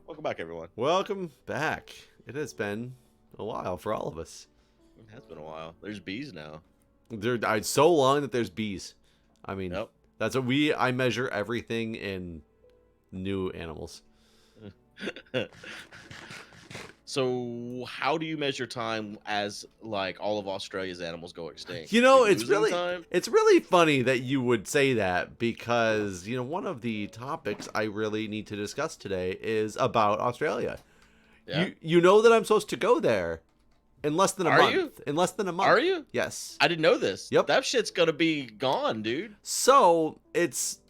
Welcome back, everyone. Welcome back. It has been a while for all of us. It has been a while. There's bees now. It's so long that there's bees. I mean, Yep. that's what I measure everything in new animals. So, how do you measure time as like all of Australia's animals go extinct? You know, Are you it's losing really time? it's really funny that you would say that because, one of the topics I really need to discuss today is about Australia. Yeah. You know that I'm supposed to go there in less than a Are month. you? In less than a month. Are you? Yes. I didn't know this. Yep. That shit's gonna be gone, dude. So it's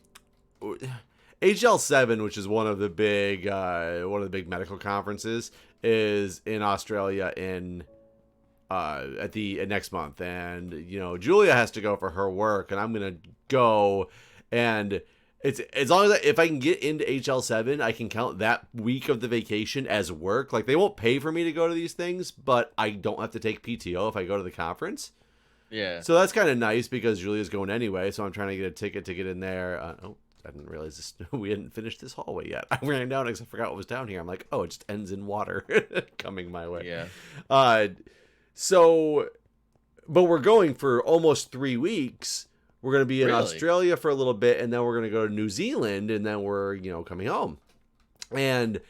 HL7, which is one of the big medical conferences, is in Australia in at the next month, and Julia has to go for her work, and I'm gonna go, and it's as long as if I can get into HL7, I can count that week of the vacation as work. Like, they won't pay for me to go to these things, but I don't have to take PTO if I go to the conference. Yeah. So that's kind of nice because Julia's going anyway, so I'm trying to get a ticket to get in there. I didn't realize this. We hadn't finished this hallway yet. I ran down because I forgot what was down here. I'm like, oh, it just ends in water coming my way. Yeah. But we're going for almost 3 weeks. We're going to be in Really? Australia for a little bit, and then we're going to go to New Zealand, and then we're, coming home. And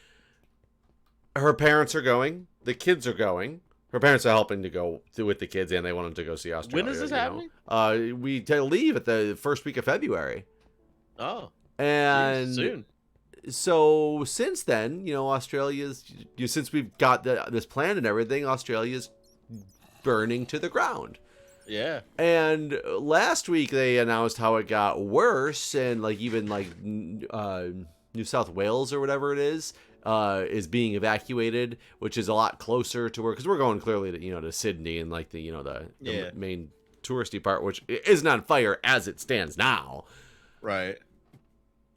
her parents are going. The kids are going. Her parents are helping to go with the kids, and they wanted to go see Australia. When is this happening? We leave at the first week of February. Oh. And Soon. so since then, Australia's, since we've got this plan and everything, Australia's burning to the ground. Yeah. And last week they announced how it got worse, and even New South Wales or whatever it is being evacuated, which is a lot closer to where, because we're going clearly to Sydney and the main touristy part, which isn't on fire as it stands now. Right.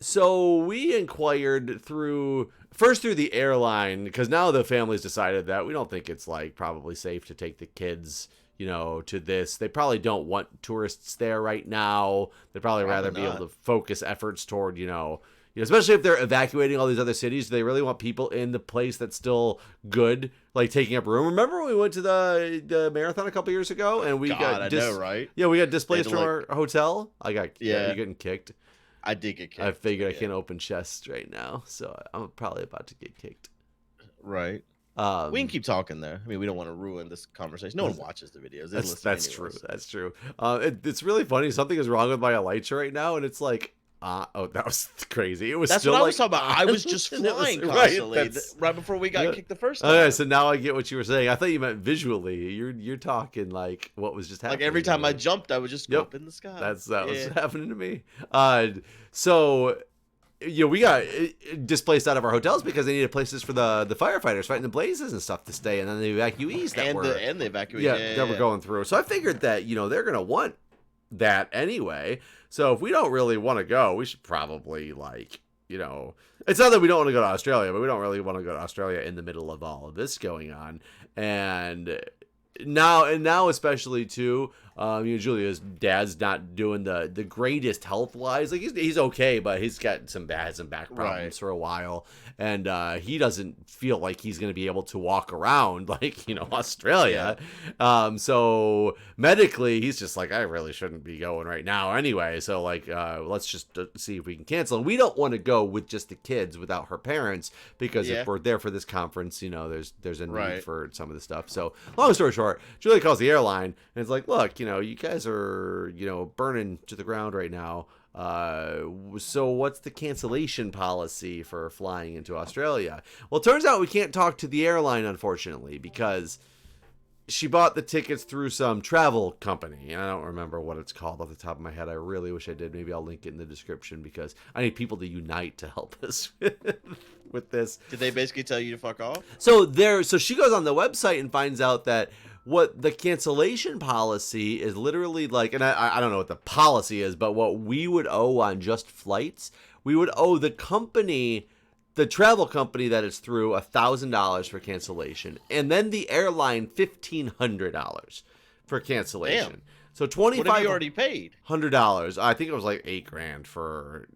So we inquired through the airline, because now the family's decided that we don't think it's probably safe to take the kids, to this. They probably don't want tourists there right now. They'd probably rather be able to focus efforts toward, especially if they're evacuating all these other cities. Do they really want people in the place that's still good, taking up room? Remember when we went to the marathon a couple years ago and we I know, right? Yeah, we got displaced from our hotel. You're getting kicked. I did get kicked. I figured I can't open chests right now, so I'm probably about to get kicked. Right. We can keep talking there. I mean, we don't want to ruin this conversation. No one watches the videos. That's true. That's true. It's really funny. Something is wrong with my Elytra right now, and it's like, that was crazy. It was. That's still what I was talking about. I was just flying constantly right before we got kicked the first time. Okay, so now I get what you were saying. I thought you meant visually. You're talking what was just happening. Every time I jumped, I would just go up in the sky. That was happening to me. So we got displaced out of our hotels because they needed places for the firefighters fighting the blazes and stuff to stay, and then the evacuees that were the evacuees that were going through. So I figured that they're gonna want that anyway. So if we don't really want to go, we should probably it's not that we don't want to go to Australia, but we don't really want to go to Australia in the middle of all of this going on. And now especially too, Julia's dad's not doing the greatest health wise. He's okay, but he's got some back problems for a while, and he doesn't feel like he's going to be able to walk around Australia. Yeah. So medically, he's just I really shouldn't be going right now anyway. So let's just see if we can cancel. And we don't want to go with just the kids without her parents, because if we're there for this conference, there's a need for some of the stuff. So long story short, Julia calls the airline and it's look, you guys are, burning to the ground right now. So what's the cancellation policy for flying into Australia? Well, it turns out we can't talk to the airline, unfortunately, because she bought the tickets through some travel company. And I don't remember what it's called off the top of my head. I really wish I did. Maybe I'll link it in the description, because I need people to unite to help us with this. Did they basically tell you to fuck off? So she goes on the website and finds out that what the cancellation policy is literally and I don't know what the policy is, but what we would owe on just flights, we would owe the company, the travel company that it's through, $1,000 for cancellation, and then the airline $1,500 for cancellation. Damn. So $2,500. What have you already paid? $100. I think it was $8,000 for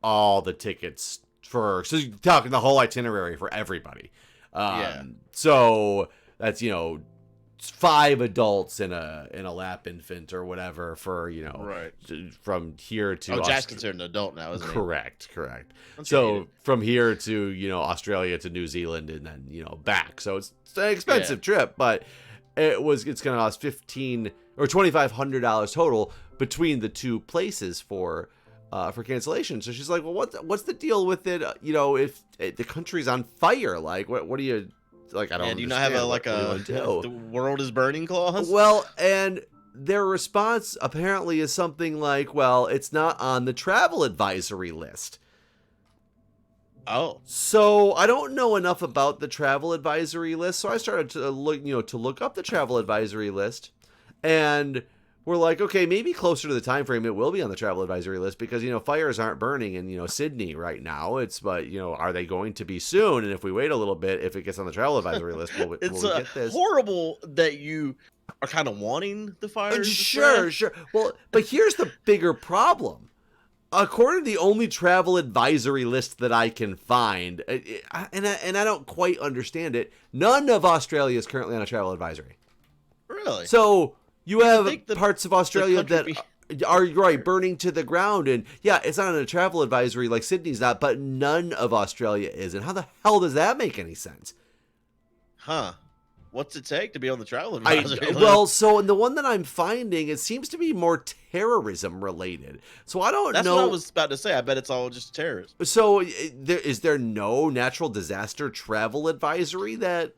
all the tickets so you're talking the whole itinerary for everybody. Yeah. So that's 5 adults and a lap infant or whatever for Right. from here to Jack's considered an adult now, isn't he? Correct. Don't you hate So it? from here to Australia to New Zealand and then back. So it's an expensive trip, but it's going to cost $1,500 or $2,500 total between the two places for cancellation. So she's like, well, what's the deal with it? If the country's on fire, like what do you like? I don't. And do you not have the world is burning clause? Well, and their response apparently is something like, well, it's not on the travel advisory list. Oh. So I don't know enough about the travel advisory list. So I started to look up the travel advisory list, and we're like, okay, maybe closer to the time frame it will be on the travel advisory list because fires aren't burning in Sydney right now. But are they going to be soon? And if we wait a little bit, if it gets on the travel advisory list, will we get this? Horrible that you are kind of wanting the fires. Sure. Well, but here's the bigger problem. According to the only travel advisory list that I can find, and I don't quite understand it, none of Australia is currently on a travel advisory. Really? So you have parts of Australia that are burning to the ground, and yeah, it's not on a travel advisory like Sydney's not, but none of Australia is. And how the hell does that make any sense? Huh. What's it take to be on the travel advisory list? Well, so in the one that I'm finding, it seems to be more terrorism related. So I don't know. That's what I was about to say. I bet it's all just terrorism. So is there no natural disaster travel advisory that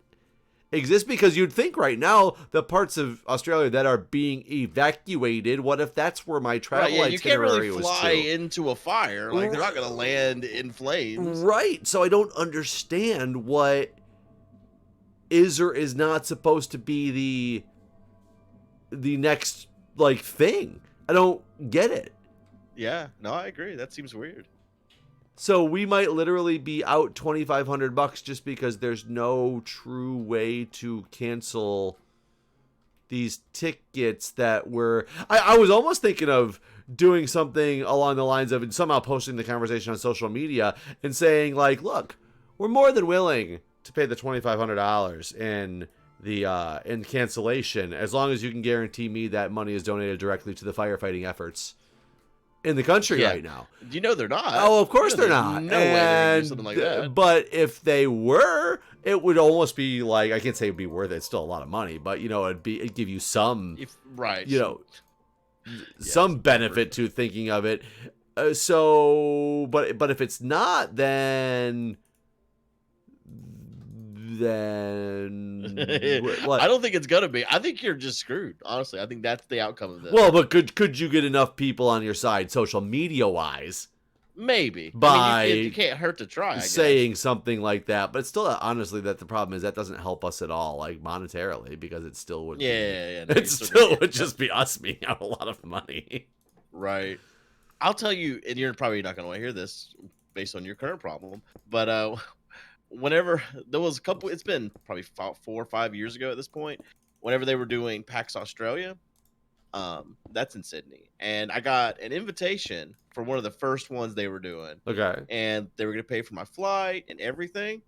exists? Because you'd think right now the parts of Australia that are being evacuated, what if that's where my travel itinerary you can't really was fly into a fire. Like they're not going to land in flames. Right. So I don't understand what is or is not supposed to be the next thing. I don't get it. Yeah, no, I agree. That seems weird. So we might literally be out $2,500 just because there's no true way to cancel these tickets that were. I was almost thinking of doing something along the lines of and somehow posting the conversation on social media and saying look, we're more than willing to pay the $2,500 in cancellation as long as you can guarantee me that money is donated directly to the firefighting efforts in the country right now. They're not. Oh, of course they're not. No way they're gonna do something like that. But if they were, it would almost be I can't say it'd be worth it. It's still a lot of money, but it'd give you some some benefit to thinking of it. But if it's not, then what? I don't think it's gonna be. I think you're just screwed. Honestly, I think that's the outcome of this. Well, but could you get enough people on your side, social media wise? Maybe by you can't hurt to try. Saying something like that, but still, honestly, that the problem is that doesn't help us at all, monetarily, because it still would. No, it still would just be us being out a lot of money. Right. I'll tell you, and you're probably not gonna want to hear this based on your current problem, but whenever there was a couple, it's been probably 4 or 5 years ago at this point, whenever they were doing PAX Australia, that's in Sydney, and I got an invitation for one of the first ones they were doing. Okay. And they were going to pay for my flight and everything,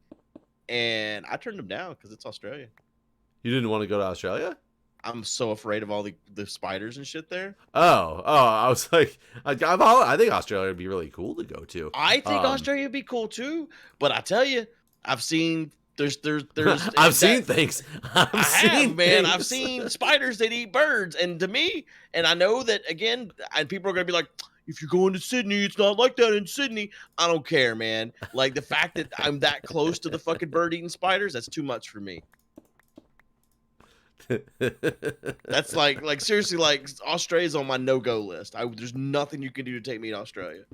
and I turned them down because it's Australia. You didn't want to go to Australia? I'm so afraid of all the spiders and shit there. Oh, I was like, I think Australia would be really cool to go to. I think Australia would be cool too, but I tell you, I've seen there's I've seen things. I've seen spiders that eat birds, and to me, and I know that again, and people are gonna be like, if you're going to Sydney, it's not like that in Sydney. I don't care, man. Like the fact that I'm that close to the fucking bird eating spiders, that's too much for me. That's like seriously, Australia's on my no-go list. There's nothing you can do to take me to Australia.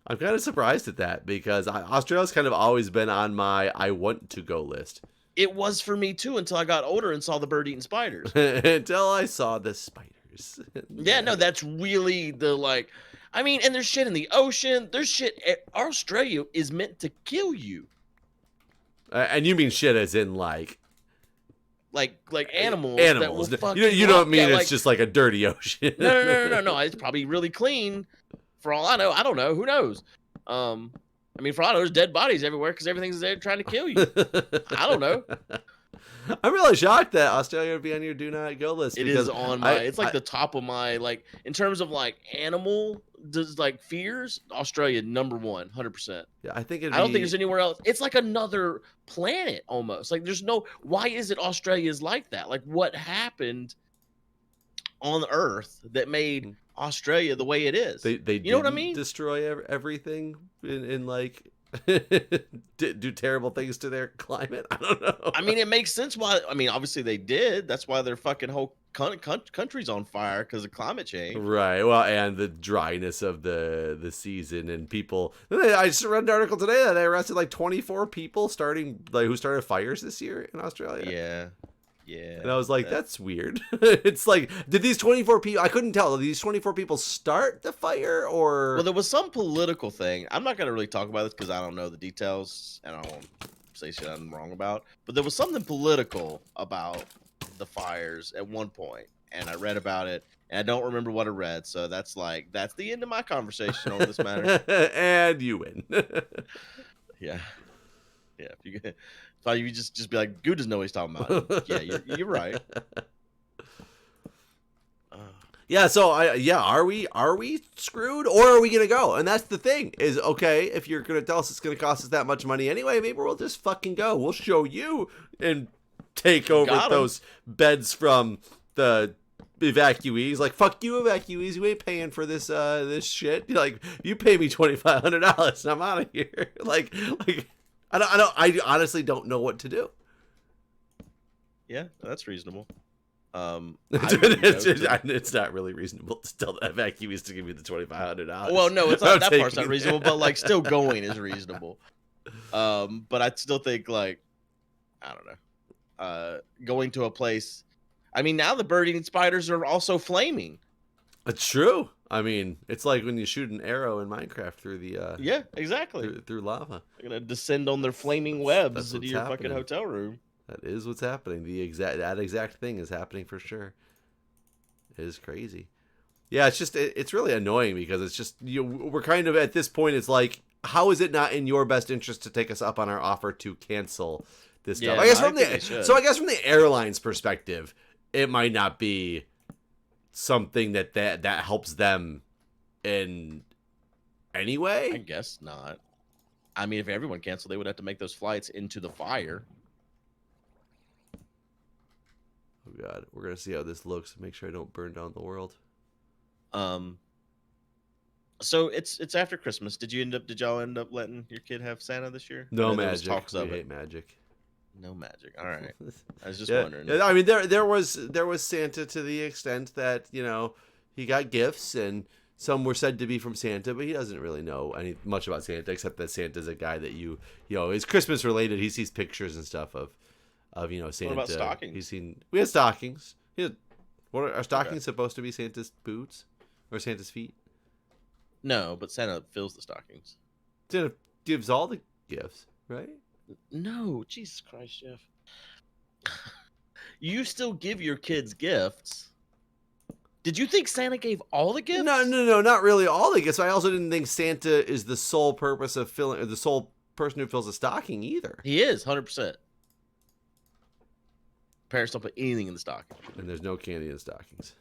I'm kind of surprised at that because Australia's kind of always been on my I want to go list. It was for me too until I got older and saw the bird eating spiders. Until I saw the spiders. Yeah, no, that's really and there's shit in the ocean. There's shit. Australia is meant to kill you. And you mean shit as in like animals. Animals. That will you don't mean it's just like a dirty ocean. No. It's probably really clean. For all I know, I don't know. Who knows? I mean, for all I know, there's dead bodies everywhere because everything's there trying to kill you. I don't know. I'm really shocked that Australia would be on your do not go list. It because is on my. It's like the top of my, like, in terms of like animal like fears. Australia #1, 100%. Yeah, I think I don't think there's anywhere else. It's like another planet almost. Like there's no. Why is it Australia's like that? Like what happened on Earth that made Australia the way it is? They you know what I mean? Destroy everything in like do terrible things to their climate. I don't know. I mean, it makes sense why. I mean, obviously they did. That's why their fucking whole country's on fire because of climate change. Right. Well, and the dryness of the season and people. I just read an article today that they arrested like 24 people who started fires this year in Australia. Yeah. Yeah. And I was like, that's weird. It's like, did these 24 people, I couldn't tell, did these 24 people start the fire or? Well, there was some political thing. I'm not going to really talk about this because I don't know the details and I don't say shit I'm wrong about. But there was something political about the fires at one point, and I read about it, and I don't remember what I read. So that's the end of my conversation on this matter. And you win. Yeah. Yeah. So you just be like, Guude doesn't know what he's talking about. Yeah, you're right. Yeah, so are we screwed or are we gonna go? And that's the thing is, okay, if you're gonna tell us it's gonna cost us that much money anyway, maybe we'll just fucking go. We'll show you and take over those beds from the evacuees. Like, fuck you, evacuees. You ain't paying for this shit. Like, you pay me $2,500 and I'm out of here. like. I honestly don't know what to do. Yeah, that's reasonable. It's not really reasonable to tell the evacuees to give you the $2,500. Well, no, it's not. That part's not reasonable, but like still going is reasonable. But I still think, like, I don't know, going to a place. I mean, now the bird-eating spiders are also flaming. It's true. I mean, it's like when you shoot an arrow in Minecraft through the yeah, exactly, through lava. They're gonna descend on their flaming webs into your happening. fucking hotel room. That is what's happening. That exact thing is happening for sure. It is crazy. Yeah, it's just it's really annoying because it's just we're kind of at this point. It's like, how is it not in your best interest to take us up on our offer to cancel this stuff? Yeah, I guess from the airline's perspective, it might not be something that helps them in any way. I guess not. I mean, if everyone canceled, they would have to make those flights into the fire. Oh god, we're gonna see how this looks. Make sure I don't burn down the world. So it's after Christmas. Did y'all end up letting your kid have Santa this year? No magic. We hate magic. No magic. All right. I was just wondering. Yeah, I mean, there was Santa to the extent that, he got gifts and some were said to be from Santa, but he doesn't really know much about Santa except that Santa's a guy that is Christmas related. He sees pictures and stuff of Santa. What about stockings? We had stockings. Are stockings supposed to be Santa's boots or Santa's feet? No, but Santa fills the stockings. Santa gives all the gifts, right? No, Jesus Christ, Jeff. You still give your kids gifts. Did you think Santa gave all the gifts? No, not really all the gifts. I also didn't think Santa is the sole purpose of the sole person who fills a stocking either. He is, 100%. Parents don't put anything in the stocking. And there's no candy in stockings.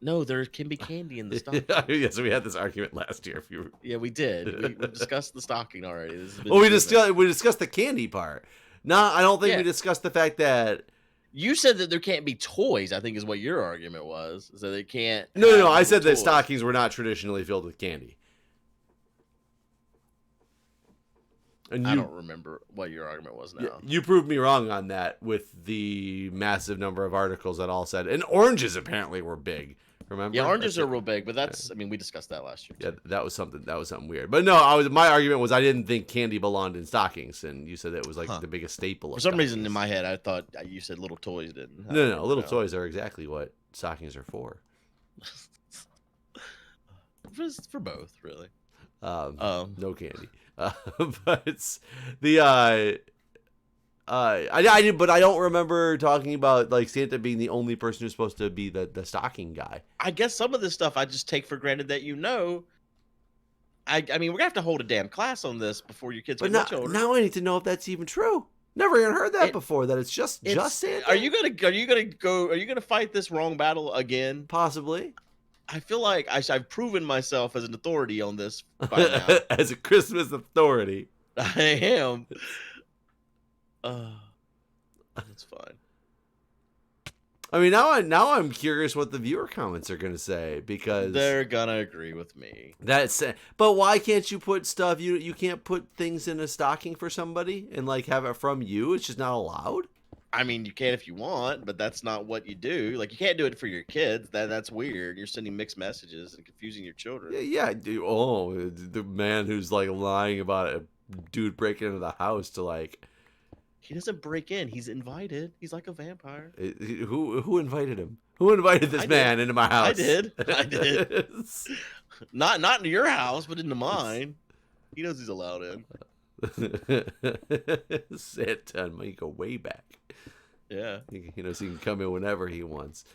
No, there can be candy in the stocking. Yes, we had this argument last year. Yeah, we did. We discussed the stocking already. Well, we discussed the candy part. No, I don't think we discussed the fact that you said that there can't be toys. I think is what your argument was. So they can't. No. I said that stockings were not traditionally filled with candy. And I don't remember what your argument was now. You proved me wrong on that with the massive number of articles that all said, and oranges apparently were big. Remember? Yeah, oranges are real big, but that's. I mean, we discussed that last year. Yeah, that was something weird. But no, my argument was I didn't think candy belonged in stockings, and you said that it was like the biggest staple. For some reason in my head, I thought you said little toys didn't. No, little toys are exactly what stockings are for. For both, really. No candy. But it's the but I don't remember talking about like Santa being the only person who's supposed to be the stocking guy. I guess some of this stuff I just take for granted that I mean, we're gonna have to hold a damn class on this before your kids But get much older. now I need to know if that's even true. Never even heard that It before. That it's just Santa. are you gonna fight this wrong battle again? Possibly. I feel like I've proven myself as an authority on this by now. As a Christmas authority. I am. That's fine. I mean, now I'm curious what the viewer comments are gonna say, because They're gonna agree with me. but why can't you put stuff, you can't put things in a stocking for somebody and like have it from you? It's just not allowed. I mean, you can if you want, but that's not what you do. Like, you can't do it for your kids. That's weird. You're sending mixed messages and confusing your children. Yeah, dude. Oh, the man who's like lying about a dude breaking into the house to like. He doesn't break in. He's invited. He's like a vampire. Who invited him? Who invited this man into my house? I did. Not into your house, but into mine. He knows he's allowed in. Santa and me go way back. Yeah. He knows he can come in whenever he wants.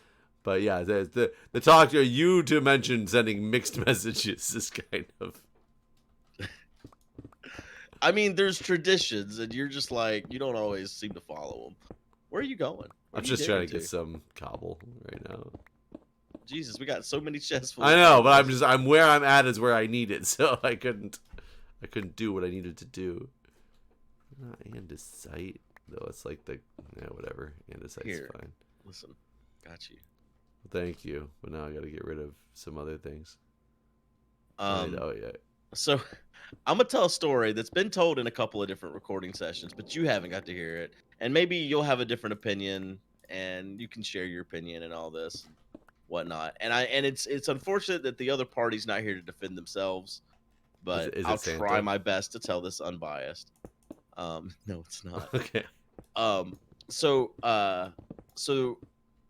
But yeah, the talk to you to mention sending mixed messages is kind of. I mean, there's traditions, and you're just like, you don't always seem to follow them. Where are you going? I'm just trying to get some cobble right now. Jesus, we got so many chests full. I know, but I'm where I'm at is where I need it, so I couldn't do what I needed to do. Andesite, though, it's like whatever. Andesite's fine. Listen, got you. Thank you, but now I got to get rid of some other things. Oh yeah. So, I'm gonna tell a story that's been told in a couple of different recording sessions, but you haven't got to hear it, and maybe you'll have a different opinion, and you can share your opinion and all this, whatnot. And it's unfortunate that the other party's not here to defend themselves, but I'll try my best to tell this unbiased. No, it's not. Okay. So I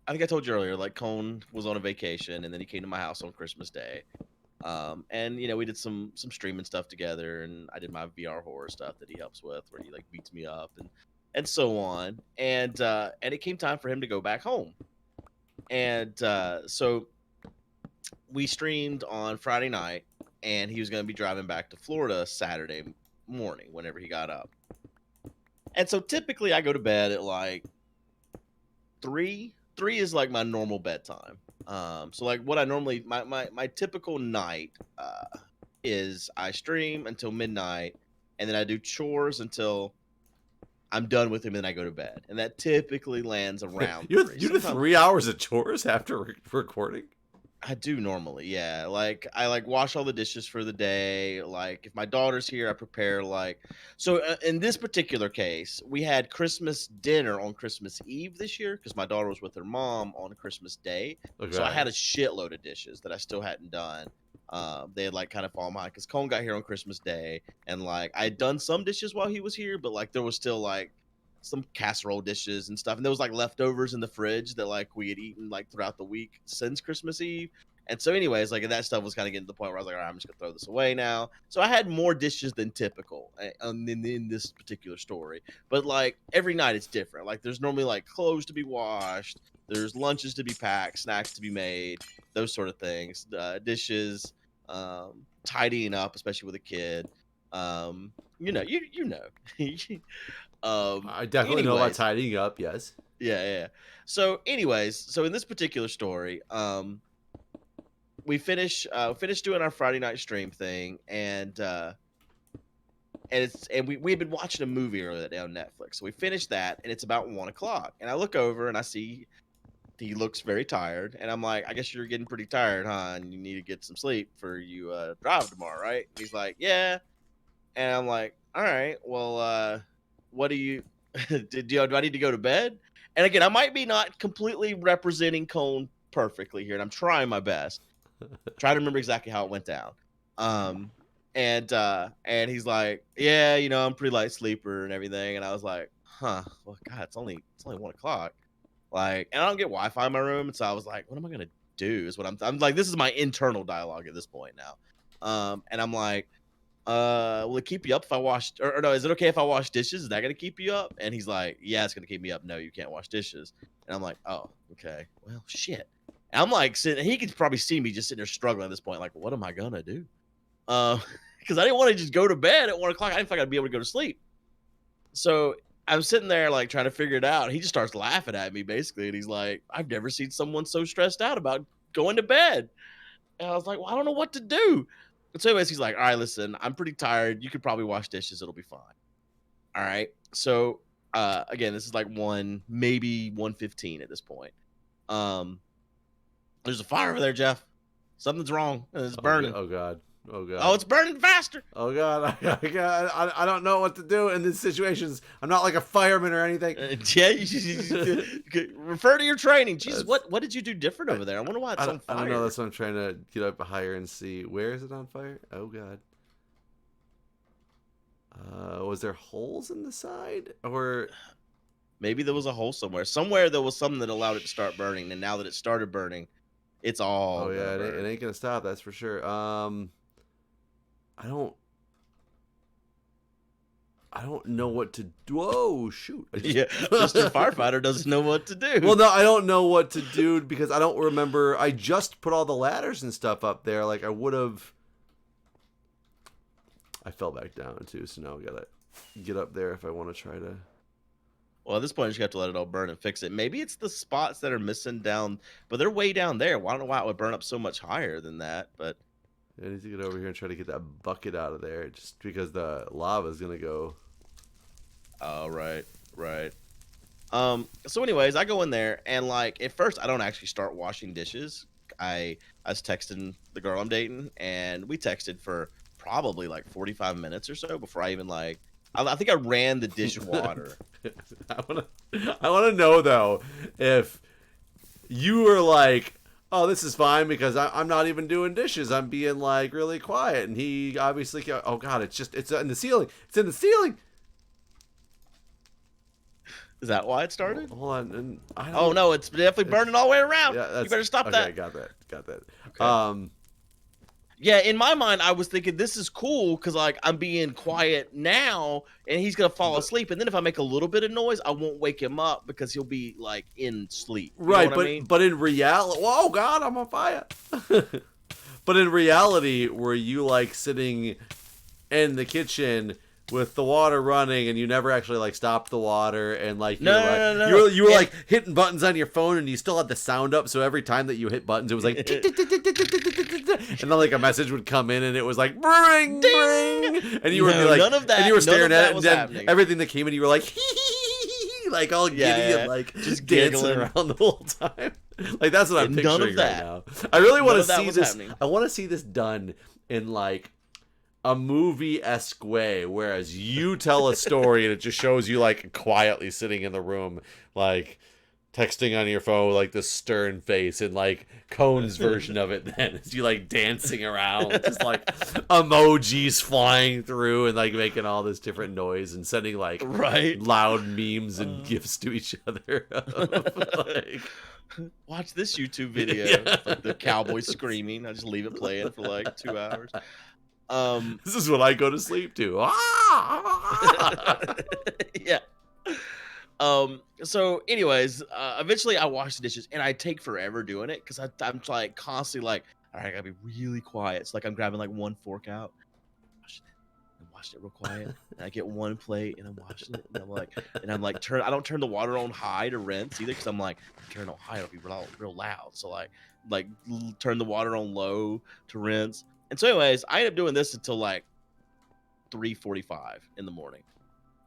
think I told you earlier, like, Cone was on a vacation, and then he came to my house on Christmas Day. And we did some streaming stuff together, and I did my VR horror stuff that he helps with, where he like beats me up and so on. And it came time for him to go back home. And so we streamed on Friday night, and he was going to be driving back to Florida Saturday morning whenever he got up. And so typically I go to bed at like 3. 3 is like my normal bedtime. So like what I normally my typical night is I stream until midnight, and then I do chores until I'm done with him, and then I go to bed. And that typically lands around you do 3 hours of chores after recording? I do normally, yeah. Like, I wash all the dishes for the day. Like, if my daughter's here, I prepare so in this particular case, we had Christmas dinner on Christmas Eve this year because my daughter was with her mom on Christmas Day. Okay. So I had a shitload of dishes that I still hadn't done. They had kind of fallen behind because Cone got here on Christmas Day, and I had done some dishes while he was here, but there was still some casserole dishes and stuff, and there was leftovers in the fridge that we had eaten throughout the week since Christmas Eve. And so anyways, that stuff was kind of getting to the point where I was like, all right, I'm just gonna throw this away now. So I had more dishes than typical in this particular story, but every night it's different. There's normally clothes to be washed, there's lunches to be packed, snacks to be made, those sort of things, dishes, tidying up, especially with a kid. You know. I definitely know about tidying up. Yes. Yeah. So, anyways, in this particular story, we finished doing our Friday night stream thing, and we had been watching a movie earlier that day on Netflix. So we finished that, and it's about 1:00, and I look over and I see he looks very tired, and I'm like, I guess you're getting pretty tired, huh? And you need to get some sleep for you drive tomorrow, right? And he's like, yeah. And I'm like, all right, well, what do you do I need to go to bed? And again, I might be not completely representing Cone perfectly here, and I'm trying my best. Trying to remember exactly how it went down. And he's like, yeah, I'm pretty light sleeper and everything. And I was like, huh, well, God, it's only 1:00. And I don't get Wi-Fi in my room, and so I was like, what am I gonna do? Is what I'm like, this is my internal dialogue at this point now. And I'm like, will it keep you up if I wash, or no, is it okay if I wash dishes? Is that gonna keep you up? And he's like, yeah, it's gonna keep me up. No, you can't wash dishes. And I'm like, oh, okay, well, shit. And I'm sitting, he could probably see me just sitting there struggling at this point, what am I gonna do? because I didn't want to just go to bed at 1 o'clock. I didn't think I'd be able to go to sleep. So I'm sitting there like trying to figure it out. He just starts laughing at me basically, and he's like, "I've never seen someone so stressed out about going to bed." And I was like, "Well, I don't know what to do." And so anyways, he's like, "All right, listen, I'm pretty tired. You could probably wash dishes. It'll be fine." All right. So again, this is like maybe 1:15 at this point. Um, there's a fire over there, Jeff. Something's wrong. It's burning. Oh god. Oh god. Oh, it's burning faster. Oh god. I don't know what to do in these situations. I'm not like a fireman or anything. Yeah, you refer to your training. Jesus, what did you do different over there? I wonder why it's on fire. I don't know. That's what I'm trying to get up higher and see. Where is it on fire? Oh god. Was there holes in the side, or maybe there was a hole somewhere? Somewhere there was something that allowed it to start burning, and now that it started burning, it's all. Oh yeah, it ain't gonna stop. That's for sure. I don't know what to do. Whoa, shoot! Yeah, Mr. Firefighter doesn't know what to do. Well, no, I don't know what to do because I don't remember. I just put all the ladders and stuff up there. Like I would have. I fell back down too, so now I gotta get up there if I want to try to. Well, at this point, you just have to let it all burn and fix it. Maybe it's the spots that are missing down, but they're way down there. Well, I don't know why it would burn up so much higher than that, but I need to get over here and try to get that bucket out of there, just because the lava is gonna go. Oh, right. So anyways, I go in there and like at first I don't actually start washing dishes. I was texting the girl I'm dating, and we texted for probably like 45 minutes or so before I even like. I think I ran the dishwater. I wanna know though if you were like, oh, this is fine because I'm not even doing dishes. I'm being like really quiet, and he obviously. Oh god, it's in the ceiling. It's in the ceiling. Is that why it started? Hold on. And oh no, it's definitely burning all the way around. Yeah, you better stop that. Okay, got that. Okay. Yeah, in my mind, I was thinking this is cool because like I'm being quiet now, and he's gonna fall asleep. And then if I make a little bit of noise, I won't wake him up because he'll be like in sleep. You right, know what I mean? But in reality, oh god, I'm on fire. But in reality, were you like sitting in the kitchen with the water running, and you never actually like stopped the water, and like no. You were like hitting buttons on your phone, and you still had the sound up, so every time that you hit buttons, it was like, and then like a message would come in, and it was like bring, and you were like, none of that, and you were staring at it, and then happening. everything that came in, you were like, like all giddy and like just dancing around the whole time. Like that's what I'm picturing right now. I really want to see this. Happening. I want to see this done in like a movie-esque way, whereas you tell a story and it just shows you like quietly sitting in the room, like texting on your phone, like this stern face, and like Cone's version of it then is you like dancing around, just like emojis flying through and like making all this different noise and sending like loud memes and gifs to each other. Like, watch this YouTube video. Like the cowboy screaming. I just leave it playing for like 2 hours. This is what I go to sleep to. Yeah. So anyways, eventually I wash the dishes, and I take forever doing it because I'm like constantly like, all right, I gotta be really quiet. So like I'm grabbing like one fork out, washing it real quiet, and I get one plate and I'm washing it, and I'm like I don't turn the water on high to rinse either because I'm like, turn it on high, it'll be real loud. So like turn the water on low to rinse. And so anyways, I end up doing this until like 3:45 in the morning.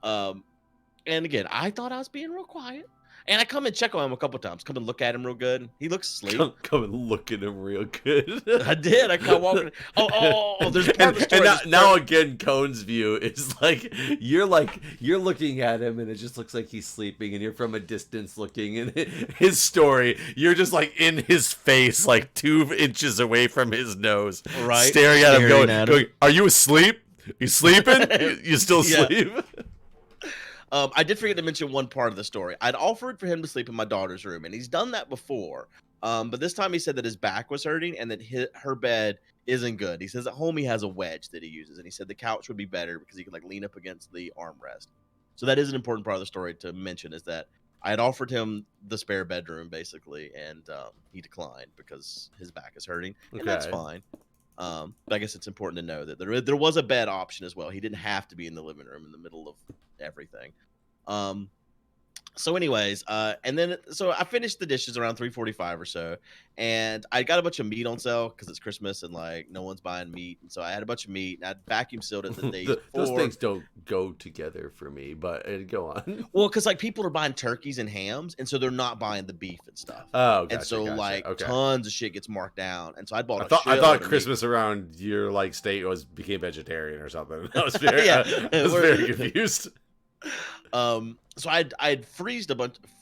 And again, I thought I was being real quiet. And I come and check on him a couple times. Come and look at him real good. He looks asleep. Come and look at him real good. I did. I come walking. Oh, there's part of the story. And now again, Cone's view is like you're looking at him, and it just looks like he's sleeping, and you're from a distance looking. And his story, you're just like in his face, like 2 inches away from his nose, right? Staring at him, going, "Are you asleep? You sleeping? You still asleep?" I did forget to mention one part of the story. I'd offered for him to sleep in my daughter's room, and he's done that before. But this time he said that his back was hurting and that her bed isn't good. He says at home he has a wedge that he uses, and he said the couch would be better because he could like lean up against the armrest. So that is an important part of the story to mention, is that I had offered him the spare bedroom basically, and he declined because his back is hurting, and that's fine. But I guess it's important to know that there was a bed option as well. He didn't have to be in the living room in the middle of everything. Um, so anyways, and then so I finished the dishes around 3:45 or so, and I got a bunch of meat on sale because it's Christmas and like no one's buying meat, and so I had a bunch of meat and I'd vacuum sealed it the days Those before. things don't go together for me, but go on. Well, because like people are buying turkeys and hams, and so they're not buying the beef and stuff, Oh, and gotcha, so gotcha. like Okay. tons of shit gets marked down, and so I bought a I thought shitload of meat. Christmas around your like state became vegetarian or something. I was very Yeah, I was very confused. So I'd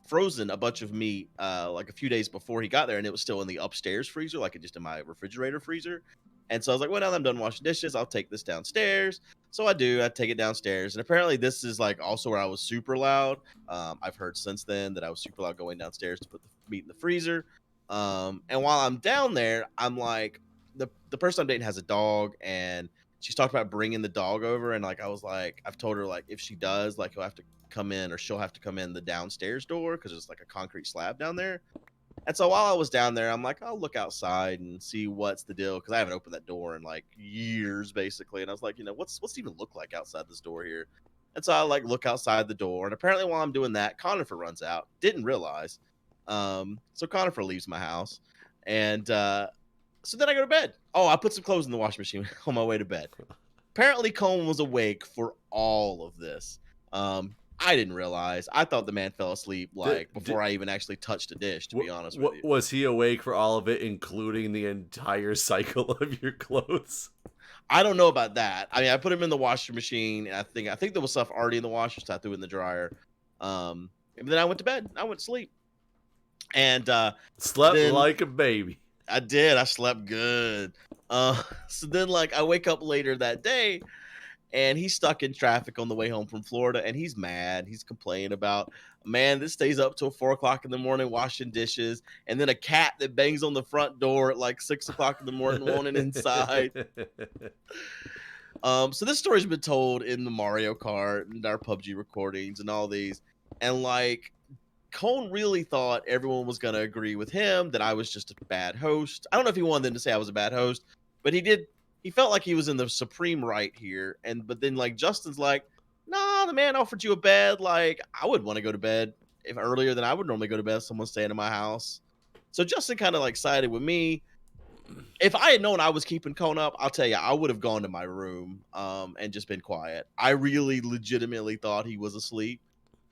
frozen a bunch of meat like a few days before he got there, and it was still in the upstairs freezer, like just in my refrigerator freezer. And so I was like, well, now that I'm done washing dishes, I'll take this downstairs. So I do. I take it downstairs, and apparently this is like also where I was super loud. I've heard since then that I was super loud going downstairs to put the meat in the freezer. And while I'm down there, I'm like, the person I'm dating has a dog, and she's talked about bringing the dog over, and like I was like, I've told her like if she does, like he'll have to come in or she'll have to come in the downstairs door because it's like a concrete slab down there. And so while I was down there, I'm like, I'll look outside and see what's the deal because I haven't opened that door in like years, basically. And I was like, what's it even look like outside this door here? And so I like look outside the door, and apparently while I'm doing that, Conifer runs out. Didn't realize. So Conifer leaves my house, and so then I go to bed. Oh, I put some clothes in the washing machine on my way to bed. Apparently, Cohen was awake for all of this. I didn't realize. I thought the man fell asleep like before I even actually touched a dish, to be honest with you. Was he awake for all of it, including the entire cycle of your clothes? I don't know about that. I mean, I put him in the washing machine, and I think there was stuff already in the washer, so I threw it in the dryer. And then I went to bed. I went to sleep, and Slept then like a baby. I did. I slept good. So then like I wake up later that day, and he's stuck in traffic on the way home from Florida, and he's mad. He's complaining about, man, this stays up till 4 o'clock in the morning washing dishes, and then a cat that bangs on the front door at like 6 o'clock in the morning wanting inside. So this story's been told in the Mario Kart and our PUBG recordings and all these, and like Cone really thought everyone was gonna agree with him that I was just a bad host. I don't know if he wanted them to say I was a bad host, but he did. He felt like he was in the supreme right here, but then like Justin's like, nah, the man offered you a bed. Like I would want to go to bed if earlier than I would normally go to bed if someone's staying in my house. So Justin kind of like sided with me. If I had known I was keeping Cone up, I'll tell you, I would have gone to my room and just been quiet. I really legitimately thought he was asleep.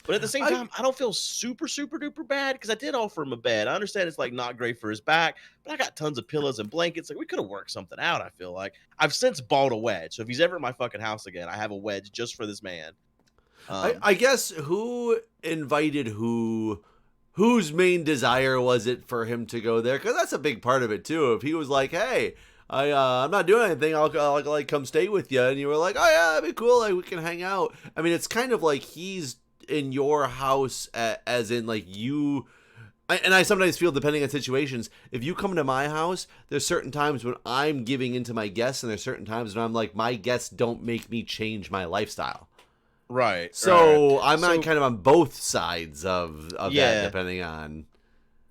But at the same time, I don't feel super, super duper bad because I did offer him a bed. I understand it's like not great for his back, but I got tons of pillows and blankets. Like we could have worked something out. I feel like I've since bought a wedge. So if he's ever at my fucking house again, I have a wedge just for this man. I guess who invited who? Whose main desire was it for him to go there? Because that's a big part of it too. If he was like, "Hey, I'm not doing anything. I'll like come stay with you," and you were like, "Oh yeah, that'd be cool. Like we can hang out." I mean, it's kind of like he's in your house as in like you. And I sometimes feel, depending on situations, if you come to my house, there's certain times when I'm giving into my guests, and there's certain times when I'm like, my guests don't make me change my lifestyle. Right. So right. I'm kind of on both sides of that, depending on.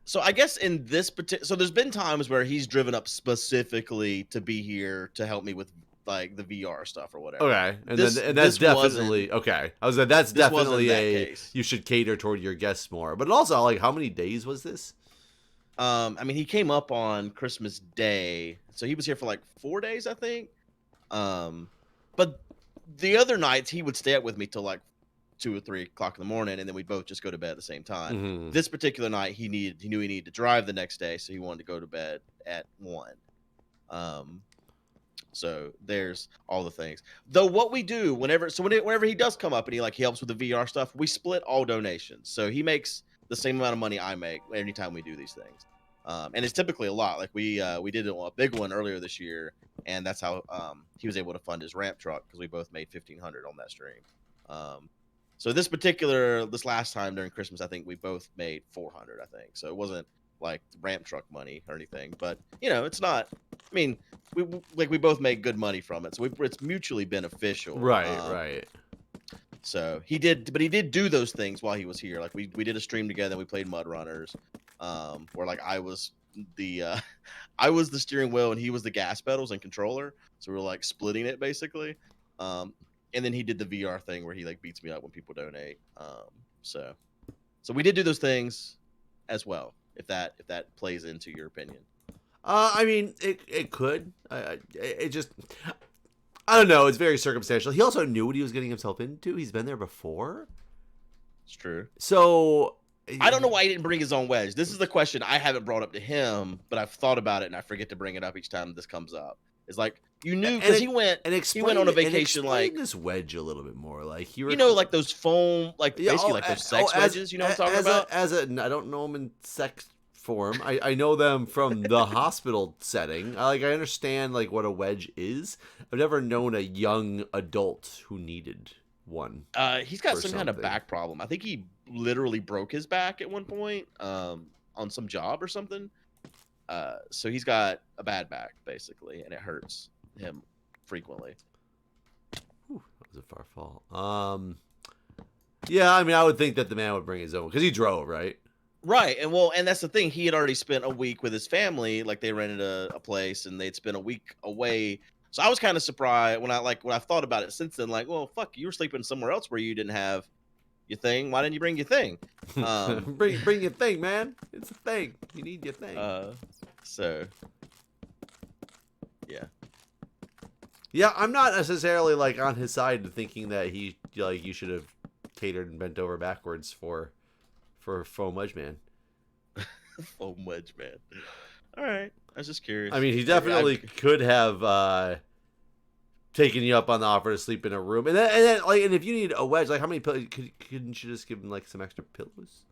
So I guess in this particular, so there's been times where he's driven up specifically to be here to help me with like the VR stuff or whatever. Okay, and that's definitely okay. I was like, that's definitely case. You should cater toward your guests more. But also, like, how many days was this? I mean, he came up on Christmas Day, so he was here for like 4 days, I think. But the other nights he would stay up with me till like 2 or 3 o'clock in the morning, and then we'd both just go to bed at the same time. Mm-hmm. This particular night, he knew he needed to drive the next day, so he wanted to go to bed at 1. So there's all the things. Though what we do whenever he does come up and he helps with the VR stuff, we split all donations. So he makes the same amount of money I make anytime we do these things. And it's typically a lot. Like we did a big one earlier this year, and that's how he was able to fund his ramp truck because we both made $1,500 on that stream. So this last time during Christmas, I think we both made $400. I think so. It wasn't like ramp truck money or anything, but it's not. I mean, we both made good money from it, so it's mutually beneficial. Right. So he did do those things while he was here. Like we did a stream together. And we played Mud Runners, where like I was the I was the steering wheel and he was the gas pedals and controller. So we were like splitting it basically. And then he did the VR thing where he like beats me up when people donate. So we did do those things as well. If that plays into your opinion. I mean, it could. It just, I don't know. It's very circumstantial. He also knew what he was getting himself into. He's been there before. It's true. So I don't know why he didn't bring his own wedge. This is the question I haven't brought up to him, but I've thought about it and I forget to bring it up each time this comes up. It's like you knew because he went on a vacation like this wedge a little bit more like like those foam like basically like those sex wedges. You know what I'm talking about? I don't know them in sex form. I know them from the hospital setting. I understand like what a wedge is. I've never known a young adult who needed one. He's got some kind of back problem. I think he literally broke his back at one point on some job or something. So he's got a bad back basically, and it hurts him frequently. Whew, that was a far fall. Yeah, I mean, I would think that the man would bring his own because he drove, right? Right, and that's the thing. He had already spent a week with his family. Like they rented a place, and they'd spent a week away. So I was kind of surprised when I thought about it since then. Like, well, fuck, you were sleeping somewhere else where you didn't have your thing. Why didn't you bring your thing? Bring your thing, man. It's a thing. You need your thing. So yeah. Yeah, I'm not necessarily like on his side thinking that he like you should have catered and bent over backwards for Foam Wedge Man. Foam Wedge Man. All right, I was just curious. I mean, he definitely could have taken you up on the offer to sleep in a room, and then like, and if you need a wedge, like how many pillows? Couldn't you just give him like some extra pillows?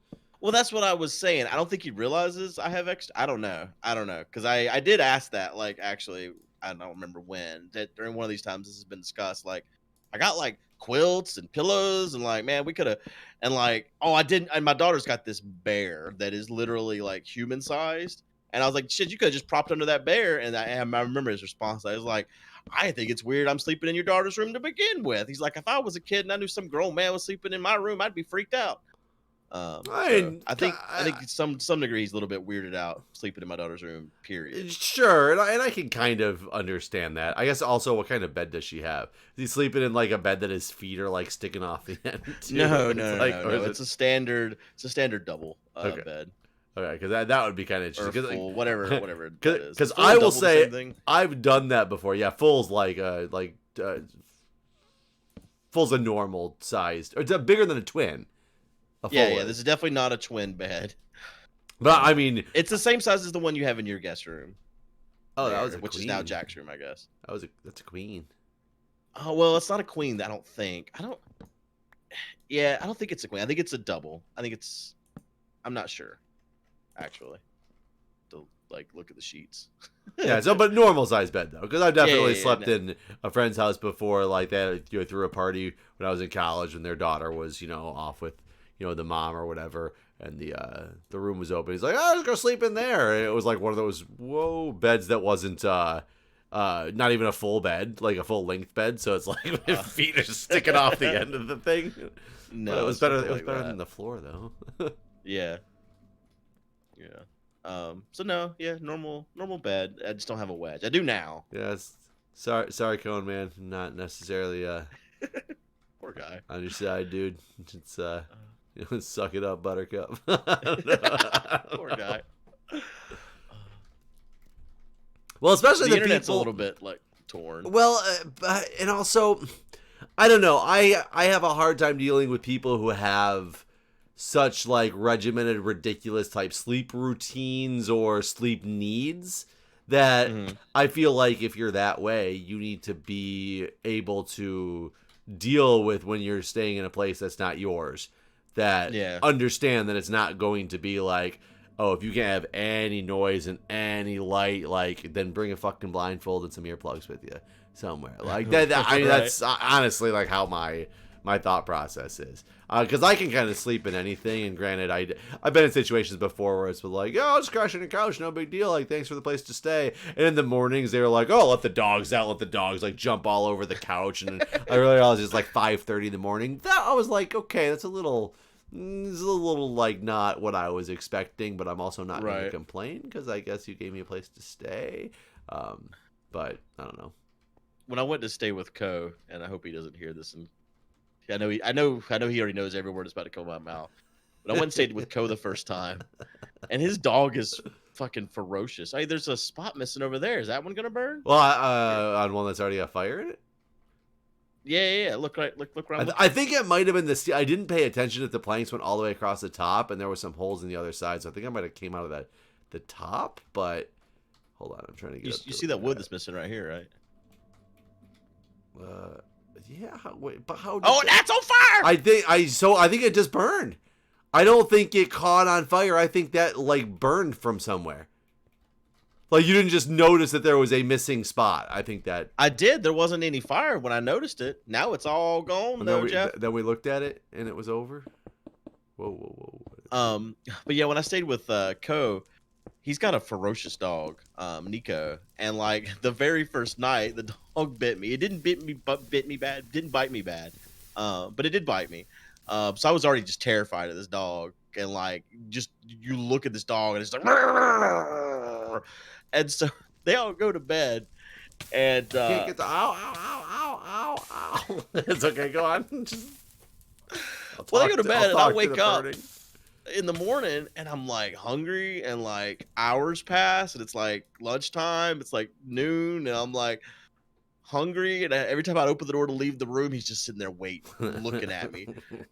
Well, that's what I was saying. I don't think he realizes I have extra. I don't know, because I did ask that. Like, actually, I don't remember when that during one of these times this has been discussed. Like, I got like quilts and pillows and like, man, we could have, and like, oh, I didn't. And my daughter's got this bear that is literally like human sized. And I was like, shit, you could have just propped under that bear. And I remember his response. I was like, I think it's weird I'm sleeping in your daughter's room to begin with. He's like, if I was a kid and I knew some grown man was sleeping in my room, I'd be freaked out. I think some degree he's a little bit weirded out sleeping in my daughter's room, period. Sure, and I can kind of understand that. I guess also, what kind of bed does she have? Is he sleeping in like a bed that his feet are like sticking off the end? No. It's a standard double bed. Okay, because that would be kind of interesting. Or full, whatever. Because I will say I've done that before. Yeah, full's full's a normal sized, or it's bigger than a twin. Yeah. This is definitely not a twin bed. But I mean, it's the same size as the one you have in your guest room. Oh, that was which is now Jack's room, I guess. That's a queen. Oh well, it's not a queen. I don't think. Yeah, I don't think it's a queen. I think it's a double. I'm not sure, actually. To like look at the sheets. Yeah. So, but normal size bed though, because I've definitely slept in a friend's house before, like that. Through a party when I was in college, when their daughter was, off with, the mom or whatever, and the room was open. He's like, oh, let's go sleep in there. And it was like one of those beds that wasn't not even a full bed, like a full length bed. So it's like my feet are sticking off the end of the thing. No, but it was better. It was better than the floor though. Yeah. So no, normal bed. I just don't have a wedge. I do now. Yes. Sorry, Cone Man. Not necessarily poor guy. On your side, dude. It's suck it up, Buttercup. Poor guy. Well, especially the internet's people, a little bit like torn. Well, and also, I don't know. I have a hard time dealing with people who have such like regimented, ridiculous type sleep routines or sleep needs that I feel like if you're that way, you need to be able to deal with when you're staying in a place that's not yours. That understand that it's not going to be like, oh, if you can't have any noise and any light, like, then bring a fucking blindfold and some earplugs with you somewhere. Like that. I mean, that's honestly like how my thought process is. Because I can kind of sleep in anything, and granted, I've been in situations before where it's been like, oh, just crashing a couch, no big deal. Like, thanks for the place to stay. And in the mornings, they were like, oh, let the dogs out, let the dogs like jump all over the couch. And I realized it's like 5:30 in the morning. I was like, okay, that's a little It's a little like not what I was expecting, but I'm also not going to Right. complain because I guess you gave me a place to stay. But I don't know. When I went to stay with Co, and I hope he doesn't hear this, and I know he already knows every word that's about to come out of my mouth. But I went and stayed with Co the first time, and his dog is fucking ferocious. Hey, there's a spot missing over there. Is that one gonna burn? Well, Here. on one that's already got fire in it. Yeah. Look right. Look around. I think it might have been the. I didn't pay attention if the planks went all the way across the top, and there were some holes in the other side. So I think I might have came out of the top. But hold on, I'm trying to get. You see that wood that's missing right here, right? Yeah. Wait, but how? Oh, that's on fire! I think it just burned. I don't think it caught on fire. I think that like burned from somewhere. Like you didn't just notice that there was a missing spot. I think that I did. There wasn't any fire when I noticed it. Now it's all gone, though, Jeff. Then we looked at it and it was over. Whoa. But yeah, when I stayed with Co, he's got a ferocious dog, Nico, and like the very first night, the dog bit me. It didn't bit me bad. Didn't bite me bad, but it did bite me. So I was already just terrified of this dog, and like just you look at this dog and it's like, and so they all go to bed, and Can't get the ow. It's okay. Go on. well, they go to bed and I wake up in the morning and I'm like hungry and like hours pass and it's like lunchtime, it's like noon and I'm like hungry and every time I open the door to leave the room, he's just sitting there waiting, looking at me.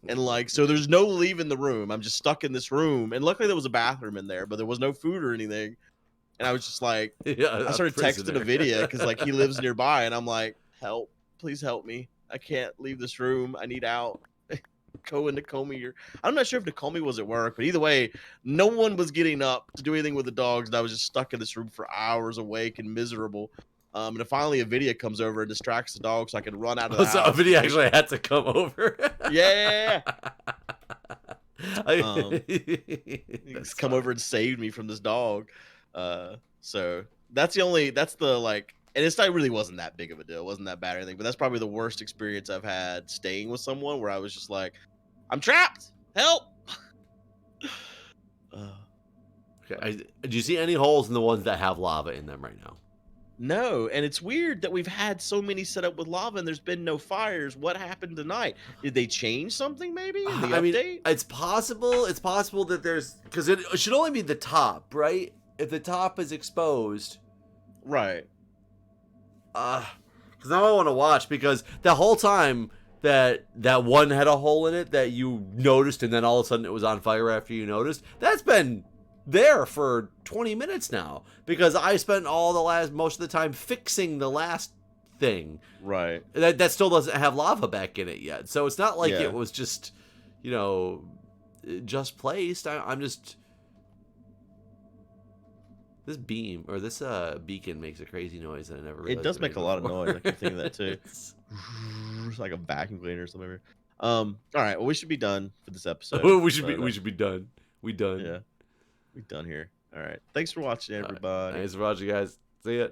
And like, so there's no leaving the room. I'm just stuck in this room. And luckily there was a bathroom in there, but there was no food or anything. And I was just like, I started texting a video because like he lives nearby and I'm like, help, please help me. I can't leave this room. I need out. Co and Nakomi, I'm not sure if Nakomi was at work, but either way, no one was getting up to do anything with the dogs, and I was just stuck in this room for hours, awake and miserable. And then finally, a video comes over and distracts the dog, so I can run out of the house. So a video actually had to come over. Yeah. He's come over and saved me from this dog. So that's the like. And it really wasn't that big of a deal. It wasn't that bad or anything. But that's probably the worst experience I've had staying with someone where I was just like, I'm trapped. Help. Okay. Do you see any holes in the ones that have lava in them right now? No. And it's weird that we've had so many set up with lava and there's been no fires. What happened tonight? Did they change something maybe in the update? Mean, it's possible. It's possible that there's... Because it should only be the top, right? If the top is exposed... Right. Because now I want to watch, because the whole time that one had a hole in it that you noticed and then all of a sudden it was on fire after you noticed, that's been there for 20 minutes now, because I spent most of the time fixing the last thing. Right. That still doesn't have lava back in it yet. So it's not like it was just, just placed. I'm just... This beam or this beacon makes a crazy noise that I never realized. It does make a lot of noise. I can think of that too. It's like a vacuum cleaner or something. All right. Well, we should be done for this episode. we should be done. We done. Yeah. We done here. All right. Thanks for watching, everybody. Thanks for watching, guys. See ya.